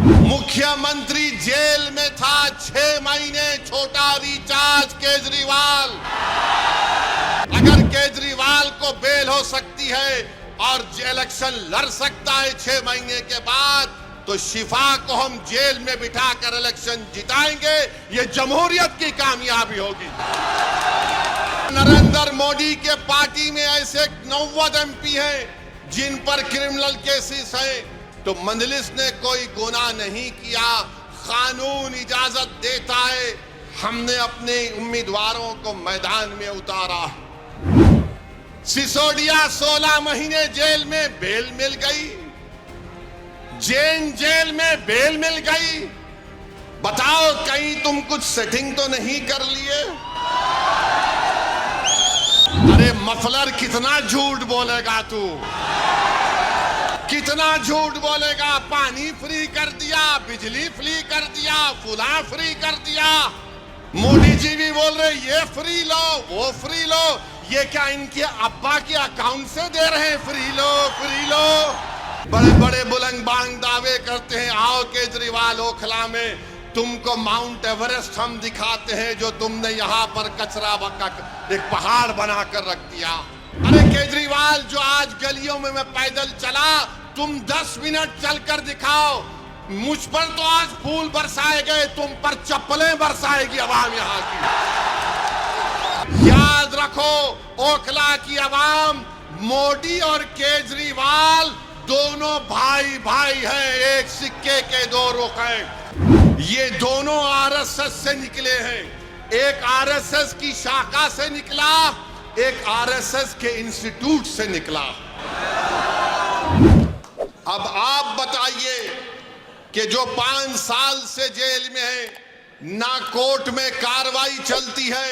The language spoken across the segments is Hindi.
मुख्यमंत्री जेल में था 6 महीने, छोटा रिचार्ज केजरीवाल। अगर केजरीवाल को बेल हो सकती है और इलेक्शन लड़ सकता है 6 महीने के बाद, तो शिफा को हम जेल में बिठाकर इलेक्शन जिताएंगे। ये जमहूरियत की कामयाबी होगी। नरेंद्र मोदी के पार्टी में ऐसे 90 एमपी हैं जिन पर क्रिमिनल केसेस हैं, तो मजलिस ने कोई गुनाह नहीं किया, कानून इजाजत देता है। हमने अपने उम्मीदवारों को मैदान में उतारा। सिसोदिया 16 महीने जेल में बेल मिल गई, जैन जेल में बेल मिल गई। बताओ कहीं तुम कुछ सेटिंग तो नहीं कर लिए? अरे मफलर, कितना झूठ बोलेगा तू, कितना झूठ बोलेगा। पानी फ्री कर दिया, बिजली फ्री कर दिया, फुला फ्री कर दिया। मोदी जी भी बोल रहे ये फ्री लो, वो फ्री लो। ये क्या इनके अब्बा के अकाउंट से दे रहे हैं? फ्री लो, फ्री लो। बड़े बड़े बुलंद बांग दावे करते हैं, आओ केजरीवाल ओखला में तुमको माउंट एवरेस्ट हम दिखाते हैं, जो तुमने यहाँ पर कचरा बक्का एक पहाड़ बनाकर रख दिया। अरे केजरीवाल, जो आज गलियों में मैं पैदल चला, तुम 10 मिनट चलकर दिखाओ। मुझ पर तो आज फूल बरसाए गए, तुम पर चप्पलें बरसाएगी आवाम यहाँ की। याद रखो, ओखला की आवाम मोदी और केजरीवाल दोनों भाई भाई हैं, एक सिक्के के 2 रुख हैं। ये दोनों आरएसएस से निकले हैं। एक आरएसएस की शाखा से निकला, एक आरएसएस के इंस्टीट्यूट से निकला। अब आप बताइए कि जो 5 साल से जेल में है, ना कोर्ट में कार्रवाई चलती है,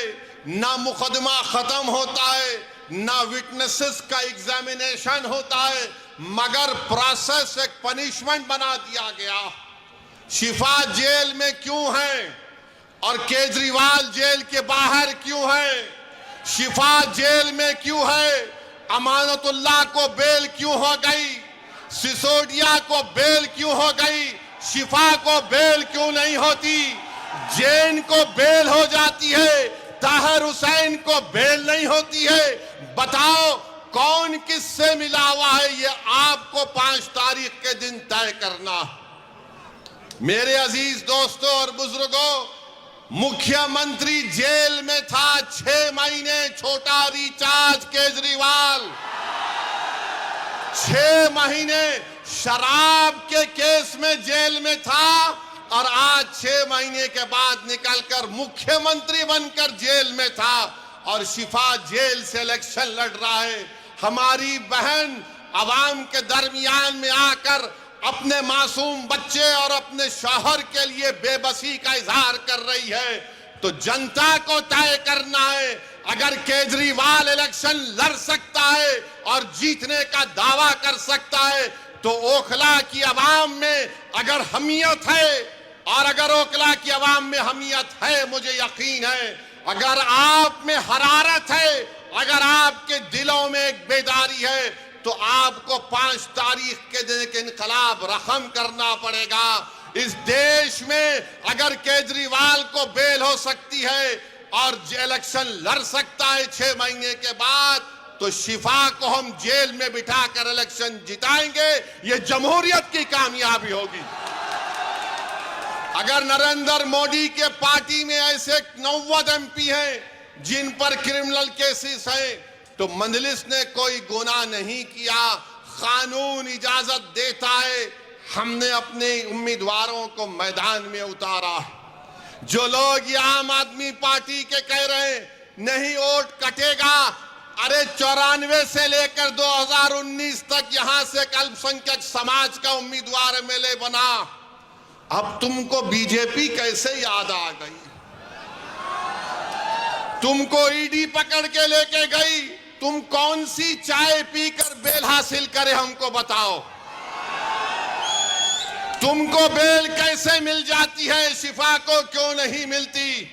ना मुकदमा खत्म होता है, ना विटनेसेस का एग्जामिनेशन होता है, मगर प्रोसेस एक पनिशमेंट बना दिया गया। शिफा जेल में क्यों है और केजरीवाल जेल के बाहर क्यों है? शिफा जेल में क्यों है? अमानतुल्लाह को बेल क्यों हो गई? सिसोदिया को बेल क्यों हो गई? शिफा को बेल क्यों नहीं होती? जैन को बेल हो जाती है, ताहिर हुसैन को बेल नहीं होती है। बताओ कौन किससे मिला हुआ है? ये आपको 5 तारीख के दिन तय करना। मेरे अजीज दोस्तों और बुजुर्गों, मुख्यमंत्री जेल में था 6 महीने, छोटा रिचार्ज केजरीवाल 6 महीने शराब के केस में जेल में था, और आज 6 महीने के बाद निकलकर मुख्यमंत्री बनकर जेल में था, और शिफा जेल से इलेक्शन लड़ रहा है। हमारी बहन आवाम के दरमियान में आकर अपने मासूम बच्चे और अपने शौहर के लिए बेबसी का इजहार कर रही है, तो जनता को तय करना है। अगर केजरीवाल इलेक्शन लड़ सकता है और जीतने का दावा कर सकता है, तो ओखला की आवाम में अगर हमीयत है, और अगर ओखला की आवाम में हमीयत है, मुझे यकीन है, अगर आप में हरारत है, अगर आपके दिलों में एक बेदारी है, तो आपको 5 तारीख के दिन एक इनकलाब रकम करना पड़ेगा। इस देश में अगर केजरीवाल को बेल हो सकती है और इलेक्शन लड़ सकता है 6 महीने के बाद, तो शिफा को हम जेल में बिठाकर इलेक्शन जिताएंगे। ये जमहूरियत की कामयाबी होगी। अगर नरेंद्र मोदी के पार्टी में ऐसे 90 एमपी हैं जिन पर क्रिमिनल केसेस हैं, तो मजलिस ने कोई गुनाह नहीं किया, कानून इजाजत देता है। हमने अपने उम्मीदवारों को मैदान में उतारा। जो लोग ये आम आदमी पार्टी के कह रहे हैं नहीं वोट कटेगा, अरे 94 से लेकर 2019 तक यहां से अल्पसंख्यक समाज का उम्मीदवार एमएलए बना। अब तुमको बीजेपी कैसे याद आ गई? तुमको ईडी पकड़ के लेके गई, तुम कौन सी चाय पीकर बेल हासिल करे हमको बताओ। तुमको बेल कैसे मिल जाती है, शिफा को क्यों नहीं मिलती?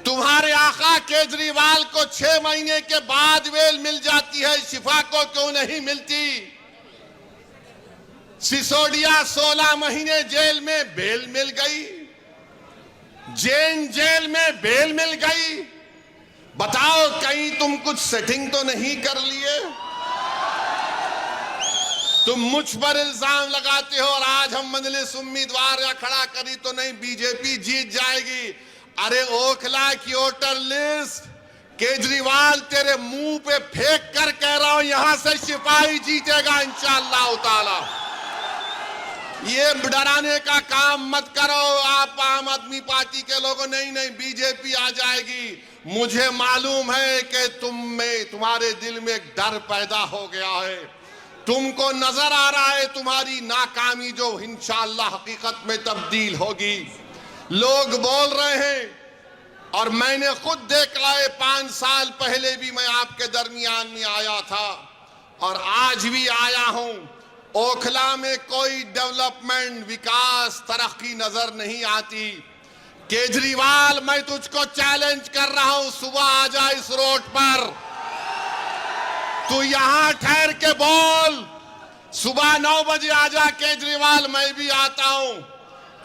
तुम्हारे आका केजरीवाल को 6 महीने के बाद बेल मिल जाती है, शिफा को क्यों नहीं मिलती? सिसोदिया 16 महीने जेल में बेल मिल गई, जैन जेल में बेल मिल गई। बताओ कहीं तुम कुछ सेटिंग तो नहीं कर लिए? तुम मुझ पर इल्जाम लगाते हो और आज हम मजलिस उम्मीदवार या खड़ा करी तो नहीं बीजेपी जीत जाएगी। अरे ओखला की वोटर लिस्ट केजरीवाल तेरे मुंह पे फेंक कर कह रहा हूं, यहां से सिपाही जीतेगा इंशाअल्लाह ताला। ये डराने का काम मत करो आप आम आदमी पार्टी के लोगों। नहीं नहीं, बीजेपी आ जाएगी। मुझे मालूम है कि तुम्हारे दिल में एक डर पैदा हो गया है। तुमको नजर आ रहा है तुम्हारी नाकामी जो इंशाअल्लाह हकीकत में तब्दील होगी। लोग बोल रहे हैं और मैंने खुद देखा है, 5 साल पहले भी मैं आपके दरमियान में आया था और आज भी आया हूं। ओखला में कोई डेवलपमेंट, विकास, तरक्की नजर नहीं आती। केजरीवाल, मैं तुझको चैलेंज कर रहा हूं, सुबह आ जा इस रोड पर, तू यहां ठहर के बोल। सुबह 9 बजे आ जा केजरीवाल, मैं भी आता हूं।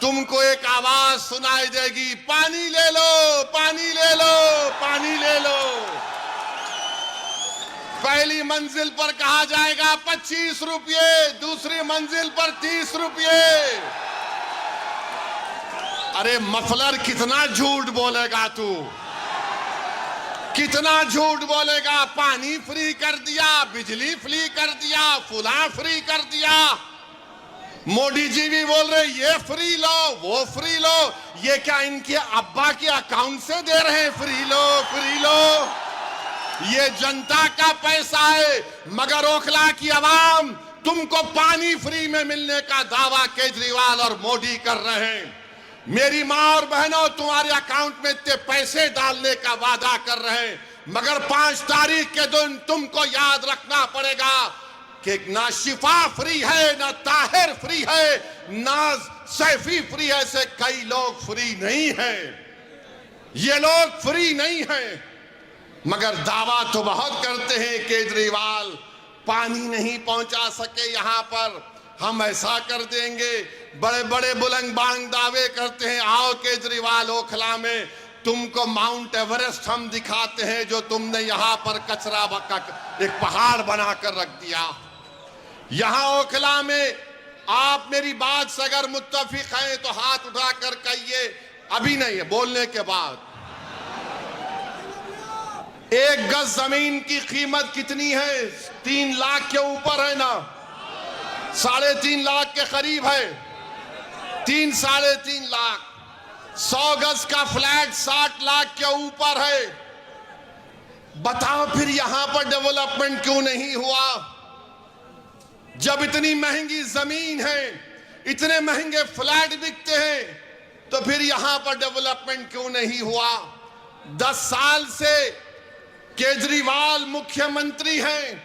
तुमको एक आवाज सुनाई देगी, पानी ले लो, पानी ले लो, पानी ले लो। पहली मंजिल पर कहा जाएगा 25 रुपये, दूसरी मंजिल पर 30 रुपये। अरे मफलर, कितना झूठ बोलेगा तू, कितना झूठ बोलेगा। पानी फ्री कर दिया, बिजली फ्री कर दिया, फुला फ्री कर दिया। मोदी जी भी बोल रहे ये फ्री लो, वो फ्री लो। ये क्या इनके अब्बा के अकाउंट से दे रहे हैं? फ्री लो, फ्री लो। ये जनता का पैसा है। मगर ओखला की आवाम, तुमको पानी फ्री में मिलने का दावा केजरीवाल और मोदी कर रहे हैं। मेरी मां और बहनों, तुम्हारे अकाउंट में इतने पैसे डालने का वादा कर रहे हैं, मगर 5 तारीख के दिन तुमको याद रखना पड़ेगा कि ना शिफा फ्री है, ना ताहिर फ्री है, ना सैफी फ्री है। ऐसे कई लोग फ्री नहीं हैं। ये लोग फ्री नहीं हैं, मगर दावा तो बहुत करते हैं। केजरीवाल पानी नहीं पहुंचा सके यहां पर, हम ऐसा कर देंगे। बड़े बड़े बुलंद बांग दावे करते हैं। आओ केजरीवाल, ओखला में तुमको माउंट एवरेस्ट हम दिखाते हैं, जो तुमने यहां पर कचरा बका एक पहाड़ बनाकर रख दिया। यहां ओखला में आप मेरी बात से अगर मुत्तफिक हैं तो हाथ उठाकर कहिए। अभी नहीं है, बोलने के बाद। 1 गज जमीन की कीमत कितनी है? 3 लाख के ऊपर है ना, 3.5 लाख के करीब है। 3 साढ़े 3 लाख। 100 गज का फ्लैट 60 लाख के ऊपर है। बताओ फिर यहां पर डेवलपमेंट क्यों नहीं हुआ? जब इतनी महंगी जमीन है, इतने महंगे फ्लैट बिकते हैं, तो फिर यहां पर डेवलपमेंट क्यों नहीं हुआ? 10 साल से केजरीवाल मुख्यमंत्री हैं,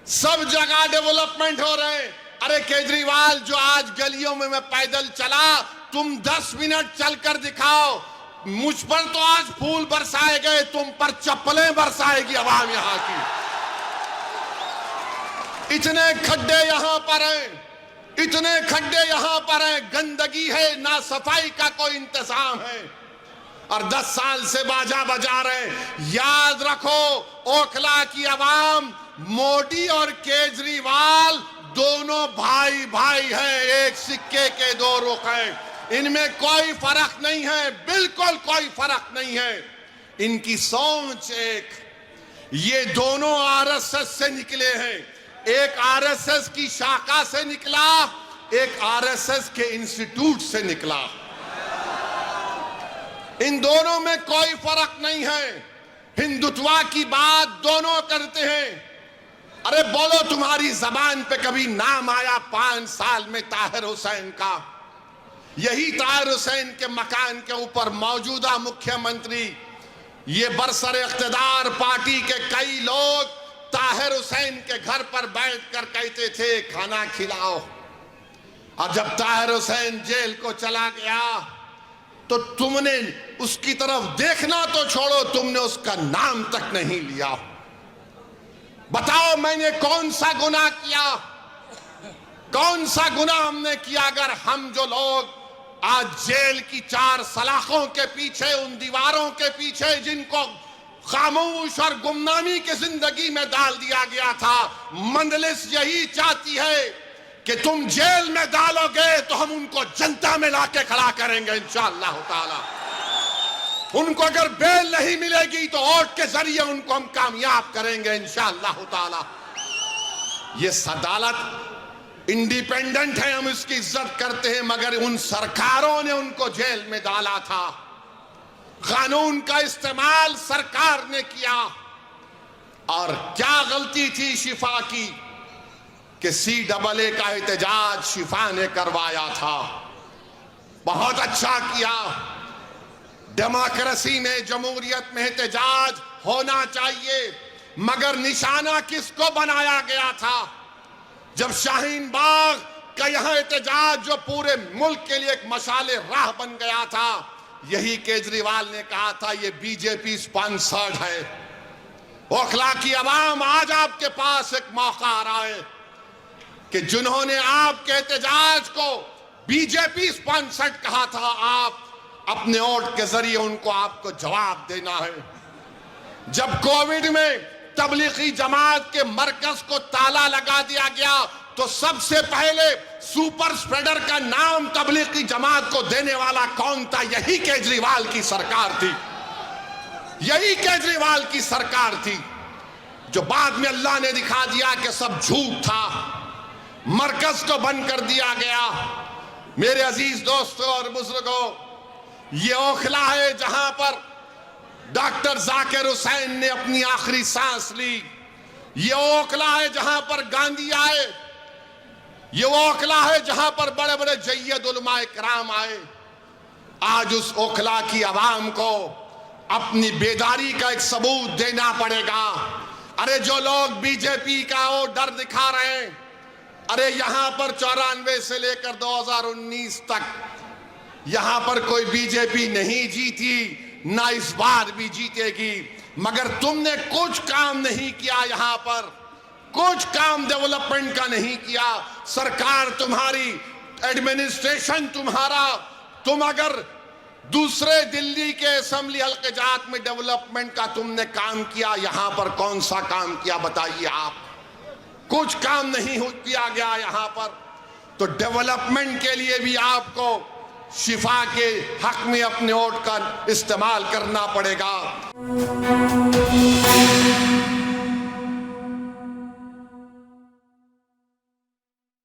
सब जगह डेवलपमेंट हो रहे हैं। अरे केजरीवाल, जो आज गलियों में मैं पैदल चला, तुम 10 मिनट चलकर दिखाओ। मुझ पर तो आज फूल बरसाए गए, तुम पर चप्पलें बरसाएगी आवाम यहां की। इतने खड्डे यहां पर हैं, इतने खड्डे यहां पर हैं, गंदगी है, ना सफाई का कोई इंतजाम है, और 10 साल से बाजा बजा रहे हैं। याद रखो, ओखला की आवाम, मोदी और केजरीवाल दोनों भाई भाई हैं, एक सिक्के के 2 रुख हैं। इनमें कोई फर्क नहीं है, बिल्कुल कोई फर्क नहीं है। इनकी सोच एक। ये दोनों आरएसएस से निकले हैं। एक आरएसएस की शाखा से निकला, एक आरएसएस के इंस्टीट्यूट से निकला। इन दोनों में कोई फर्क नहीं है। हिंदुत्व की बात दोनों करते हैं। अरे बोलो, तुम्हारी जबान पे कभी नाम आया 5 साल में ताहिर हुसैन का? यही ताहिर हुसैन के मकान के ऊपर मौजूदा मुख्यमंत्री, ये बरसर इख्तिदार पार्टी के कई लोग ताहिर हुसैन के घर पर बैठकर कहते थे खाना खिलाओ। और जब ताहिर हुसैन जेल को चला गया तो तुमने उसकी तरफ देखना तो छोड़ो, तुमने उसका नाम तक नहीं लिया। बताओ मैंने कौन सा गुनाह किया? कौन सा गुनाह हमने किया अगर हम जो लोग आज जेल की 4 सलाखों के पीछे, उन दीवारों के पीछे जिनको खामोश और गुमनामी की जिंदगी में डाल दिया गया था, मंजलिस यही चाहती है कि तुम जेल में डालोगे तो हम उनको जनता में लाके खड़ा करेंगे इंशाअल्लाह ताला। उनको अगर बेल नहीं मिलेगी तो वोट के जरिए उनको हम कामयाब करेंगे इंशाअल्लाह ताला। ये अदालत इंडिपेंडेंट है, हम इसकी इज्जत करते हैं, मगर उन सरकारों ने उनको जेल में डाला था। कानून का इस्तेमाल सरकार ने किया। और क्या गलती थी शिफा की कि CAA का एहतजाज शिफा ने करवाया था। बहुत अच्छा किया। डेमोक्रेसी में, जमहूरियत में एहतजाज होना चाहिए, मगर निशाना किसको बनाया गया था? जब शाहीन बाग का यहां एहतजाज जो पूरे मुल्क के लिए एक मशाले राह बन गया था, यही केजरीवाल ने कहा था ये बीजेपी स्पॉन्सर्ड है। ओखला की आवाम, आज आपके पास एक मौका आ रहा है कि जिन्होंने आपके एहतजाज को बीजेपी स्पॉन्सर्ड कहा था, आप अपने वोट के जरिए उनको आपको जवाब देना है। जब कोविड में तबलीगी जमात के मरकज को ताला लगा दिया गया तो सबसे पहले सुपर स्प्रेडर का नाम तबलीगी जमात को देने वाला कौन था? यही केजरीवाल की सरकार थी। यही केजरीवाल की सरकार थी जो बाद में अल्लाह ने दिखा दिया कि सब झूठ था, मरकज को बंद कर दिया गया। मेरे अजीज दोस्तों और बुजुर्गों, ये ओखला है जहां पर डॉक्टर जाकिर हुसैन ने अपनी आखिरी सांस ली। ये ओखला है जहां पर गांधी आए। ये ओखला है जहां पर बड़े बड़े जय्यद उलमा इकराम आए। आज उस ओखला की आवाम को अपनी बेदारी का एक सबूत देना पड़ेगा। अरे जो लोग बीजेपी का वो डर दिखा रहे हैं, अरे यहां पर 94 से लेकर 2019 तक यहां पर कोई बीजेपी नहीं जीती, ना इस बार भी जीतेगी, मगर तुमने कुछ काम नहीं किया। यहां पर कुछ काम डेवलपमेंट का नहीं किया। सरकार तुम्हारी, एडमिनिस्ट्रेशन तुम्हारा, तुम अगर दूसरे दिल्ली के असेंबली हल्के जात में डेवलपमेंट का तुमने काम किया, यहां पर कौन सा काम किया बताइए आप? कुछ काम नहीं किया गया यहां पर। तो डेवलपमेंट के लिए भी आपको शिफा के हक में अपने वोट का इस्तेमाल करना पड़ेगा।